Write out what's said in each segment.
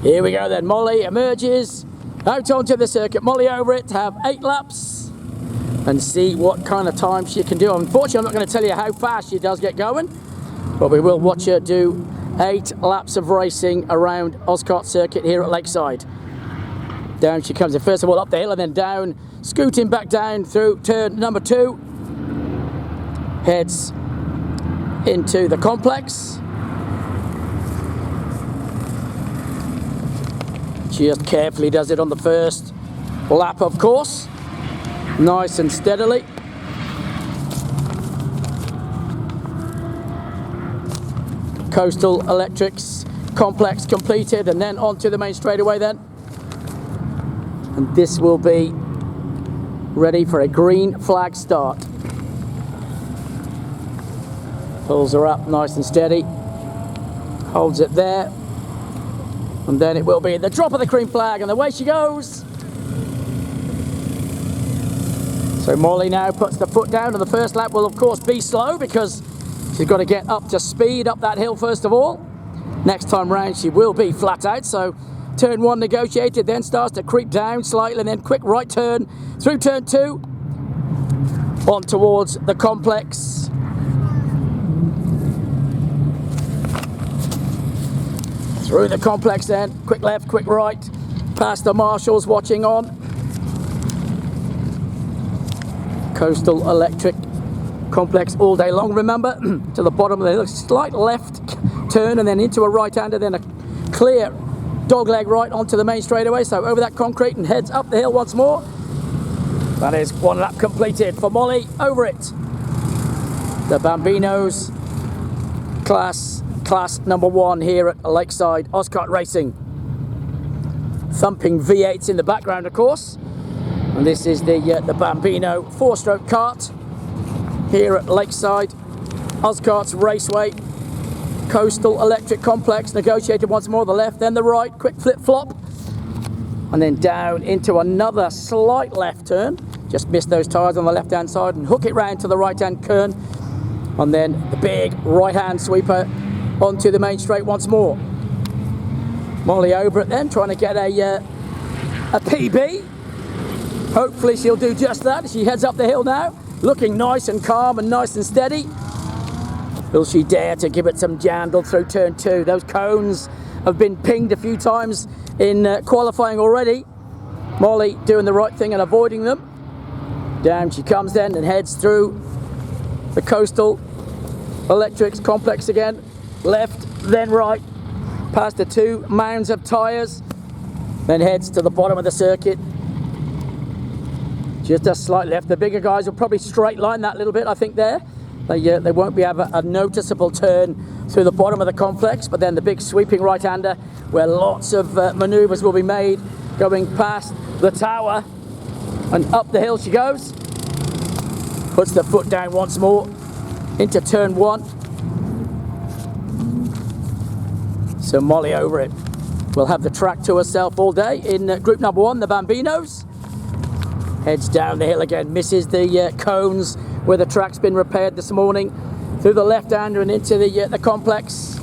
Here we go then. Molly emerges out onto the circuit. Molly over it to have 8 laps and see what kind of time she can do. Unfortunately, I'm not going to tell you how fast she does get going, but we will watch her do 8 laps of racing around Auskart circuit here at Lakeside. Down she comes, first of all up the hill and then down, scooting back down through turn number 2. Heads into the complex. Just carefully does it on the first lap, of course. Nice and steadily. Coastal Electrics complex completed, and then onto the main straightaway then. And this will be ready for a green flag start. Pulls her up nice and steady. Holds it there. And then it will be the drop of the green flag, and away she goes. So Molly now puts the foot down, and the first lap will of course be slow because she's got to get up to speed up that hill first of all. Next time round she will be flat out, so turn 1 negotiated, then starts to creep down slightly, and then quick right turn through turn 2 on towards the complex. Through the complex then, quick left, quick right, past the marshals watching on. Coastal Electric complex all day long, remember, to the bottom of the hill, slight left turn and then into a right-hander, then a clear dogleg right onto the main straightaway, so over that concrete and heads up the hill once more. That is 1 lap completed for Molly over it. The Bambinos class number 1 here at Lakeside Auskart Racing. Thumping V8s in the background, of course. And this is the Bambino 4-stroke kart here at Lakeside Auskart's Raceway. Coastal Electric complex negotiated once more, the left then the right, quick flip-flop, and then down into another slight left turn. Just missed those tyres on the left-hand side and hook it round to the right-hand turn, and then the big right-hand sweeper onto the main straight once more. Molly over it then, trying to get a PB. Hopefully she'll do just that. She heads up the hill now, looking nice and calm and nice and steady. Will she dare to give it some jandle through turn 2? Those cones have been pinged a few times in qualifying already. Molly doing the right thing and avoiding them. Down she comes then and heads through the Coastal Electrics complex again. Left, then right, past the 2 mounds of tyres, then heads to the bottom of the circuit. Just a slight left. The bigger guys will probably straight line that little bit, I think there. They won't be have a noticeable turn through the bottom of the complex, but then the big sweeping right-hander where lots of manoeuvres will be made going past the tower, and up the hill she goes. Puts the foot down once more into turn 1. So Molly over it will have the track to herself all day in group number 1, the Bambinos. Heads down the hill again, misses the cones where the track's been repaired this morning, through the left-hander and into the complex.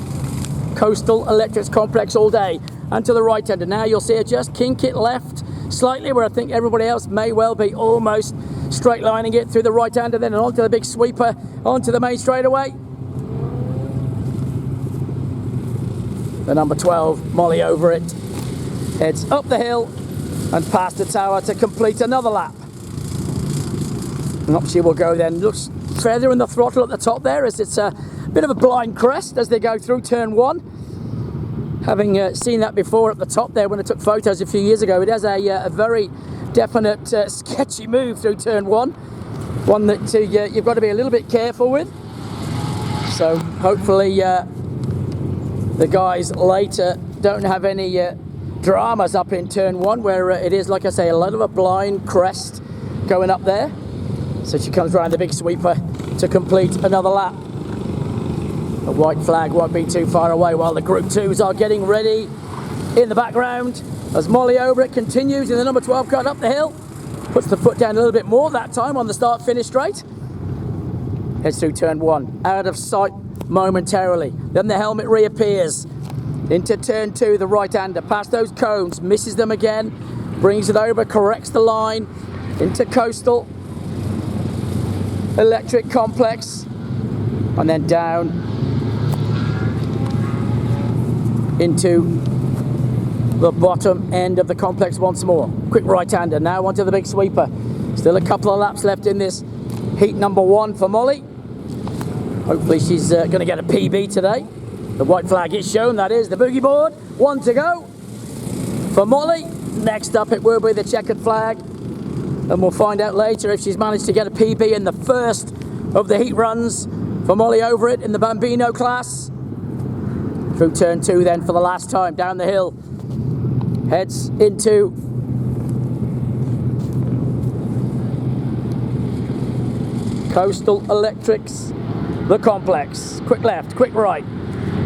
Coastal Electrics complex all day, and to the right-hander. Now you'll see her just kink it left slightly, where I think everybody else may well be almost straight lining it through the right-hander, then onto the big sweeper, onto the main straightaway. The number 12, Molly over it, heads up the hill and past the tower to complete another lap. And up she will go then. Looks further in the throttle at the top there, as it's a bit of a blind crest as they go through turn 1. Having seen that before at the top there when I took photos a few years ago, it has a very definite sketchy move through turn 1. One that you've got to be a little bit careful with. So hopefully the guys later don't have any dramas up in turn 1, where it is, like I say, a lot of a blind crest going up there. So she comes around the big sweeper to complete another lap. The white flag won't be too far away while the Group 2s are getting ready in the background. As Molly over it continues in the number 12 cut up the hill. Puts the foot down a little bit more that time on the start-finish straight. Heads through turn 1, out of sight momentarily. Then the helmet reappears. into turn 2, the right-hander, past those cones, misses them again, brings it over, corrects the line, into Coastal Electric Complex, and then down into the bottom end of the complex once more. Quick right-hander, now onto the big sweeper. Still a couple of laps left in this heat number 1 for Molly. Hopefully she's going to get a PB today. The white flag is shown, that is the boogie board. 1 to go for Molly. Next up it will be the checkered flag, and we'll find out later if she's managed to get a PB in the first of the heat runs for Molly over it in the Bambino class. Through turn 2 then for the last time, down the hill. Heads into Coastal Electrics, the complex. Quick left, quick right.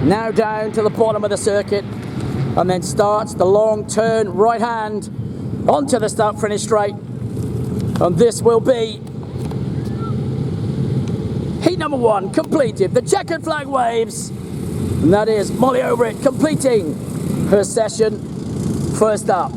Now down to the bottom of the circuit, and then starts the long turn right hand onto the start finish straight. And this will be heat number 1 completed. The checkered flag waves, and that is Molly Over It completing her session first up.